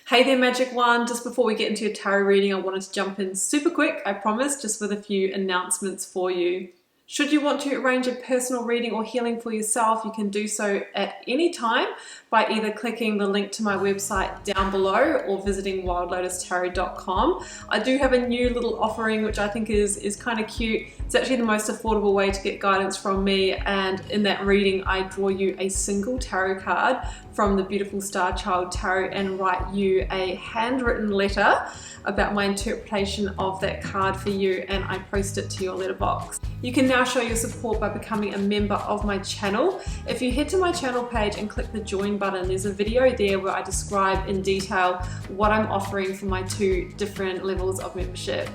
Hey there, Magic One. Just before we get into your tarot reading, I wanted to jump in super quick, I promise, just with a few announcements for you. Should you want to arrange a personal reading or healing for yourself, you can do so at any time by either clicking the link to my website down below or visiting wildlotustarot.com. I do have a new little offering which I think is kind of cute. It's actually the most affordable way to get guidance from me, and in that reading I draw you a single tarot card from the beautiful Star Child Tarot and write you a handwritten letter about my interpretation of that card for you, and I post it to your letterbox. You can now show your support by becoming a member of my channel. If you head to my channel page and click the join button, there's a video there where I describe in detail what I'm offering for my two different levels of membership.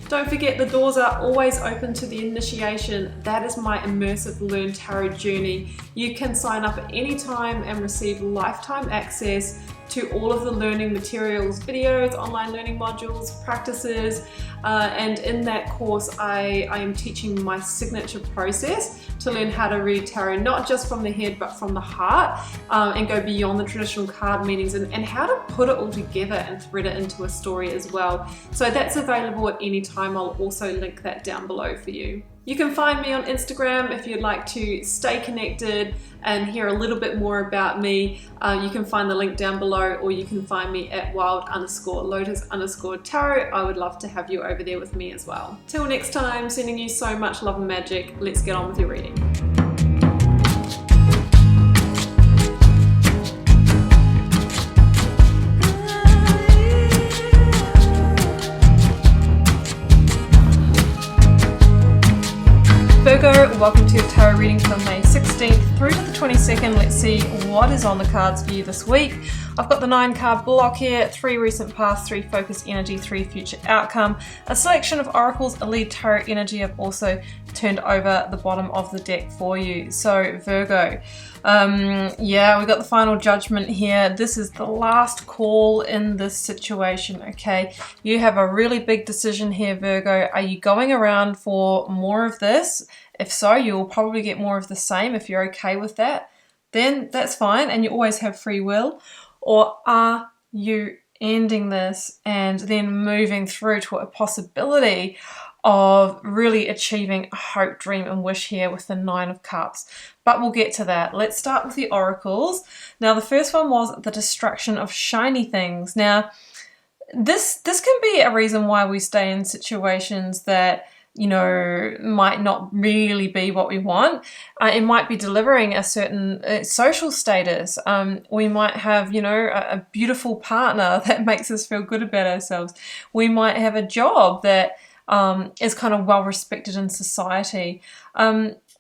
Don't forget, the doors are always open to the initiation. That is my immersive Learn Tarot journey. You can sign up at any time and receive lifetime access to all of the learning materials, videos, online learning modules, practices, and in that course I am teaching my signature process to learn how to read tarot, not just from the head but from the heart, and go beyond the traditional card meanings, and how to put it all together and thread it into a story as well. So that's available at any time. I'll also link that down below for you. You can find me on Instagram if you'd like to stay connected and hear a little bit more about me. You can find the link down below, or you can find me at wild_lotus_tarot. I would love to have you over there with me as well. Till next time, sending you so much love and magic. Let's get on with your reading. Virgo, welcome to your tarot reading from May 16th through to the 22nd. Let's see what is on the cards for you this week. I've got the 9 card block here, 3 recent past, 3 focused energy, 3 future outcome, a selection of oracles, a lead tarot energy. I've also turned over the bottom of the deck for you. So Virgo, yeah, we got the final judgment here. This is the last call in this situation, okay? You have a really big decision here, Virgo. Are you going around for more of this? If so, you will probably get more of the same. If you're okay with that, then that's fine, and you always have free will. Or are you ending this and then moving through to a possibility of really achieving a hope, dream and wish here with the 9 of Cups? But we'll get to that. Let's start with the oracles. Now the first one was the destruction of shiny things. Now this can be a reason why we stay in situations that, you know, might not really be what we want. It might be delivering a certain social status. We might have, you know, a beautiful partner that makes us feel good about ourselves. We might have a job that is kind of well respected in society.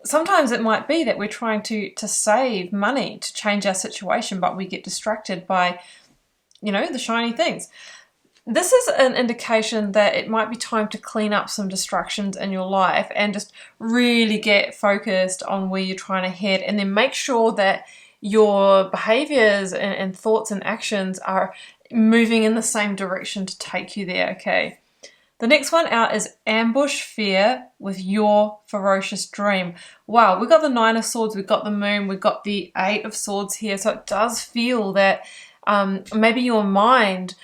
Sometimes it might be that we're trying to save money to change our situation, but we get distracted by, you know, the shiny things. This is an indication that it might be time to clean up some distractions in your life and just really get focused on where you're trying to head, and then make sure that your behaviors and thoughts and actions are moving in the same direction to take you there, okay? The next one out is ambush fear with your ferocious dream. Wow, we've got the 9 of Swords, we've got the Moon, we've got the 8 of Swords here. So it does feel that maybe your mind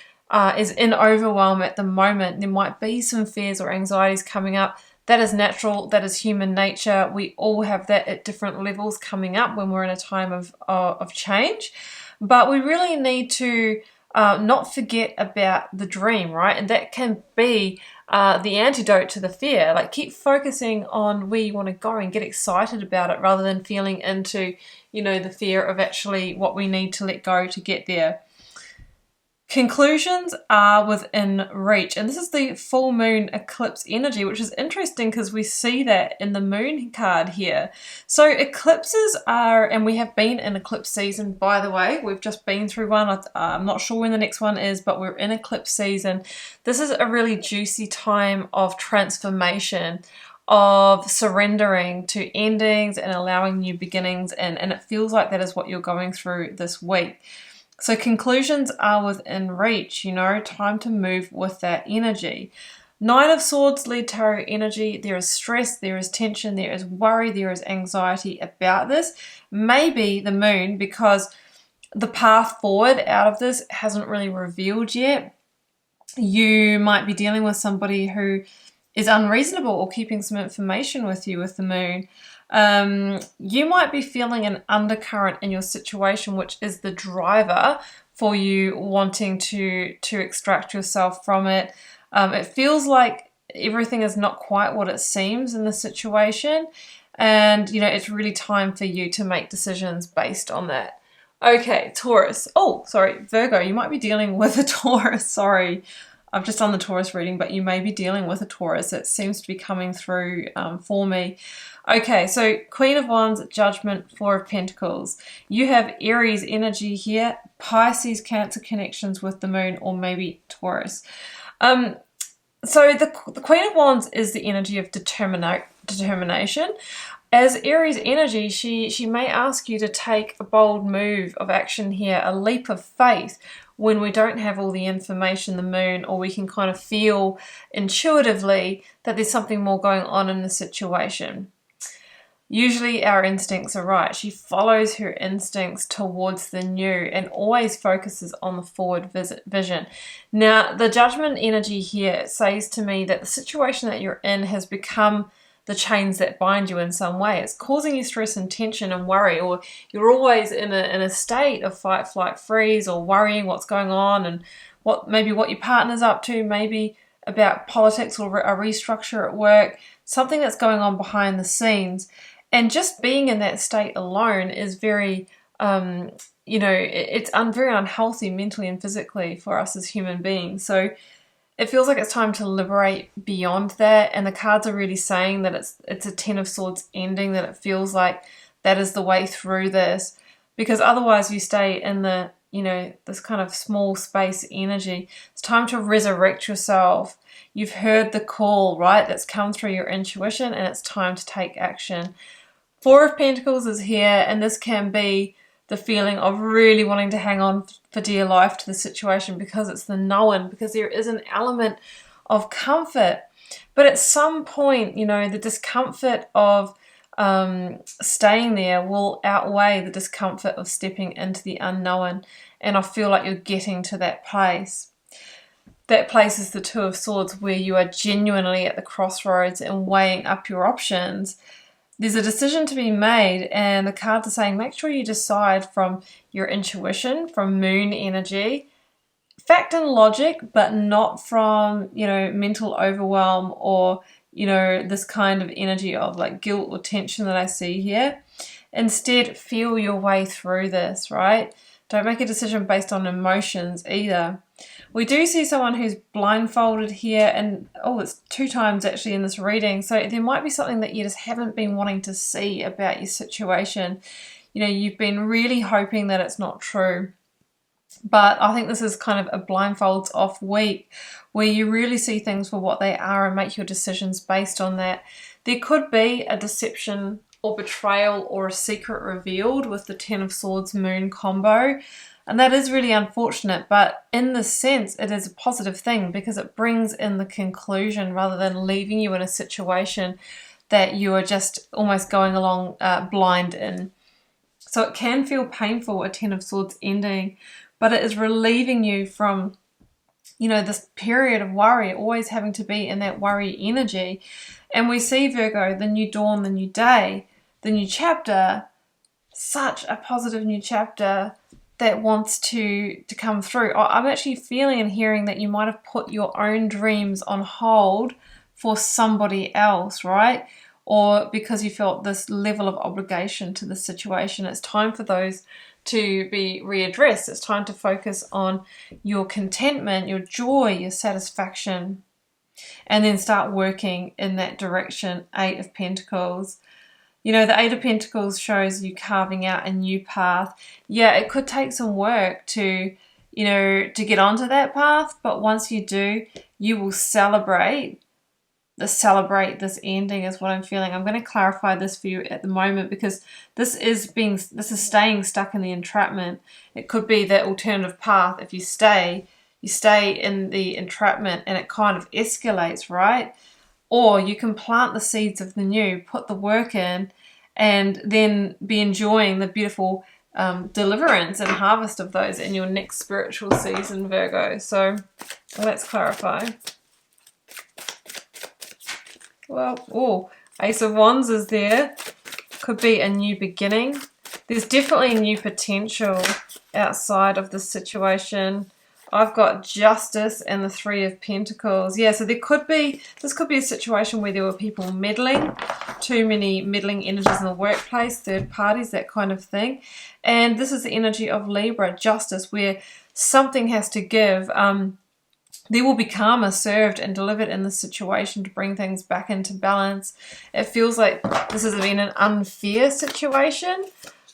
is in overwhelm at the moment. There might be some fears or anxieties coming up. That is natural. That is human nature. We all have that at different levels coming up when we're in a time of change. But we really need to not forget about the dream, right? And that can be the antidote to the fear. Like, keep focusing on where you want to go and get excited about it, rather than feeling into, you know, the fear of actually what we need to let go to get there. Conclusions are within reach, and this is the full moon eclipse energy, which is interesting because we see that in the moon card here. So eclipses are, and we have been in eclipse season, by the way. We've just been through one. I'm not sure when the next one is, but we're in eclipse season. This is a really juicy time of transformation, of surrendering to endings and allowing new beginnings, and it feels like that is what you're going through this week. So conclusions are within reach, you know, time to move with that energy. 9 of Swords, lead tarot energy. There is stress, there is tension, there is worry, there is anxiety about this. Maybe the moon, because the path forward out of this hasn't really revealed yet. You might be dealing with somebody who is unreasonable or keeping some information with you with the moon. You might be feeling an undercurrent in your situation, which is the driver for you wanting to extract yourself from it. It feels like everything is not quite what it seems in the situation, and it's really time for you to make decisions based on that. Okay, Taurus. Oh, sorry, Virgo. You might be dealing with a Taurus. Sorry, I've just done the Taurus reading, but you may be dealing with a Taurus. It seems to be coming through for me. Okay, so Queen of Wands, Judgment, Four of Pentacles. You have Aries energy here, Pisces, Cancer connections with the moon, or maybe Taurus. So the Queen of Wands is the energy of determination. As Aries energy, she may ask you to take a bold move of action here, a leap of faith, when we don't have all the information, the moon, or we can kind of feel intuitively that there's something more going on in the situation. Usually our instincts are right. She follows her instincts towards the new and always focuses on the forward vision. Now, the Judgment energy here says to me that the situation that you're in has become the chains that bind you in some way. It's causing you stress and tension and worry, or you're always in a state of fight, flight, freeze, or worrying what's going on and maybe what your partner's up to, maybe about politics or a restructure at work, something that's going on behind the scenes. And just being in that state alone is very, it's very unhealthy mentally and physically for us as human beings. So it feels like it's time to liberate beyond that. And the cards are really saying that it's a Ten of Swords ending, that it feels like that is the way through this. Because otherwise you stay in the, this kind of small space energy. It's time to resurrect yourself. You've heard the call, right? That's come through your intuition, and it's time to take action. Four of Pentacles is here, and this can be the feeling of really wanting to hang on for dear life to the situation because it's the known, because there is an element of comfort. But at some point, the discomfort of staying there will outweigh the discomfort of stepping into the unknown. And I feel like you're getting to that place. That place is the Two of Swords, where you are genuinely at the crossroads and weighing up your options. There's a decision to be made, and the cards are saying make sure you decide from your intuition, from moon energy, fact and logic, but not from, mental overwhelm or, this kind of energy of like guilt or tension that I see here. Instead, feel your way through this, right? Don't make a decision based on emotions either. We do see someone who's blindfolded here, and it's 2 times actually in this reading. So there might be something that you just haven't been wanting to see about your situation. You've been really hoping that it's not true. But I think this is kind of a blindfolds off week where you really see things for what they are and make your decisions based on that. There could be a deception or betrayal or a secret revealed with the Ten of Swords moon combo. And that is really unfortunate, but in this sense, it is a positive thing because it brings in the conclusion rather than leaving you in a situation that you are just almost going along blind in. So it can feel painful, a Ten of Swords ending, but it is relieving you from, this period of worry, always having to be in that worry energy. And we see, Virgo, the new dawn, the new day, the new chapter, such a positive new chapter that wants to come through. I'm actually feeling and hearing that you might have put your own dreams on hold for somebody else, right? Or because you felt this level of obligation to the situation. It's time for those to be readdressed. It's time to focus on your contentment, your joy, your satisfaction, and then start working in that direction. 8 of Pentacles. The 8 of Pentacles shows you carving out a new path. Yeah, it could take some work to get onto that path, but once you do, you will celebrate this ending is what I'm feeling. I'm going to clarify this for you at the moment because this is staying stuck in the entrapment. It could be that alternative path. If you stay in the entrapment and it kind of escalates, right? Or you can plant the seeds of the new, put the work in, and then be enjoying the beautiful deliverance and harvest of those in your next spiritual season, Virgo. So let's clarify. Well, oh, Ace of Wands is there. Could be a new beginning. There's definitely new potential outside of this situation. I've got Justice and the Three of Pentacles. Yeah, so this could be a situation where there were people meddling, too many meddling energies in the workplace, third parties, that kind of thing. And this is the energy of Libra, Justice, where something has to give. There will be karma served and delivered in this situation to bring things back into balance. It feels like this has been an unfair situation,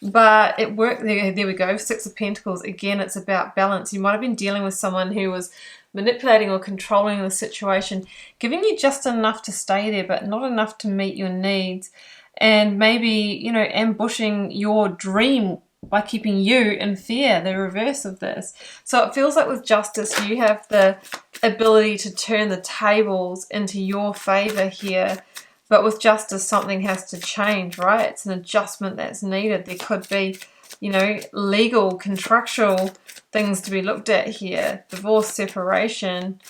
but it worked. There we go. Six of Pentacles. Again, it's about balance. You might have been dealing with someone who was manipulating or controlling the situation, giving you just enough to stay there, but not enough to meet your needs. And maybe, you know, ambushing your dream by keeping you in fear, the reverse of this. So it feels like with Justice, you have the ability to turn the tables into your favor here. But with Justice, something has to change, right? It's an adjustment that's needed. There could be, you know, legal, contractual things to be looked at here. Divorce, separation.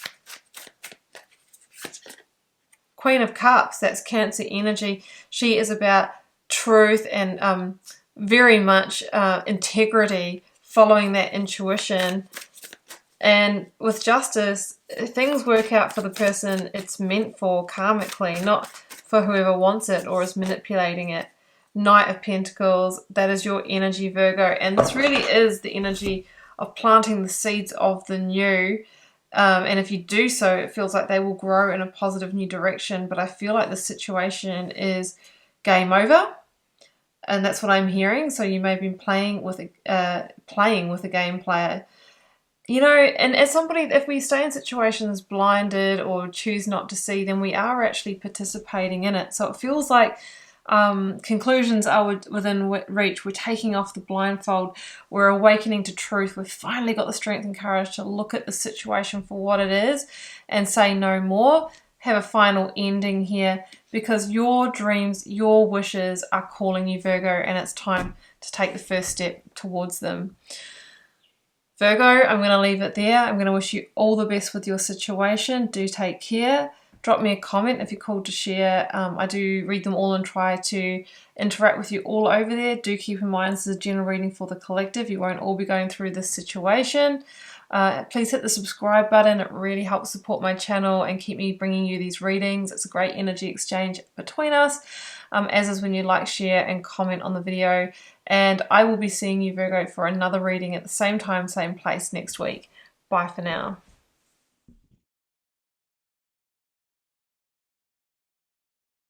Queen of Cups, that's Cancer energy. She is about truth and very much integrity, following that intuition. And with Justice, things work out for the person it's meant for karmically, not for whoever wants it or is manipulating it. Knight of Pentacles, that is your energy, Virgo. And this really is the energy of planting the seeds of the new. And if you do so, it feels like they will grow in a positive new direction. But I feel like the situation is game over. And that's what I'm hearing. So you may have been playing with a game player. You know, and as somebody, if we stay in situations blinded or choose not to see, then we are actually participating in it. So it feels like conclusions are within reach. We're taking off the blindfold. We're awakening to truth. We've finally got the strength and courage to look at the situation for what it is and say no more. Have a final ending here, because your dreams, your wishes are calling you, Virgo, and it's time to take the first step towards them. Virgo, I'm going to leave it there. I'm going to wish you all the best with your situation. Do take care. Drop me a comment if you're called to share. I do read them all and try to interact with you all over there. Do keep in mind this is a general reading for the collective. You won't all be going through this situation. Please hit the subscribe button. It really helps support my channel and keep me bringing you these readings. It's a great energy exchange between us, as is when you like, share, and comment on the video. And I will be seeing you, Virgo, for another reading at the same time, same place next week. Bye for now.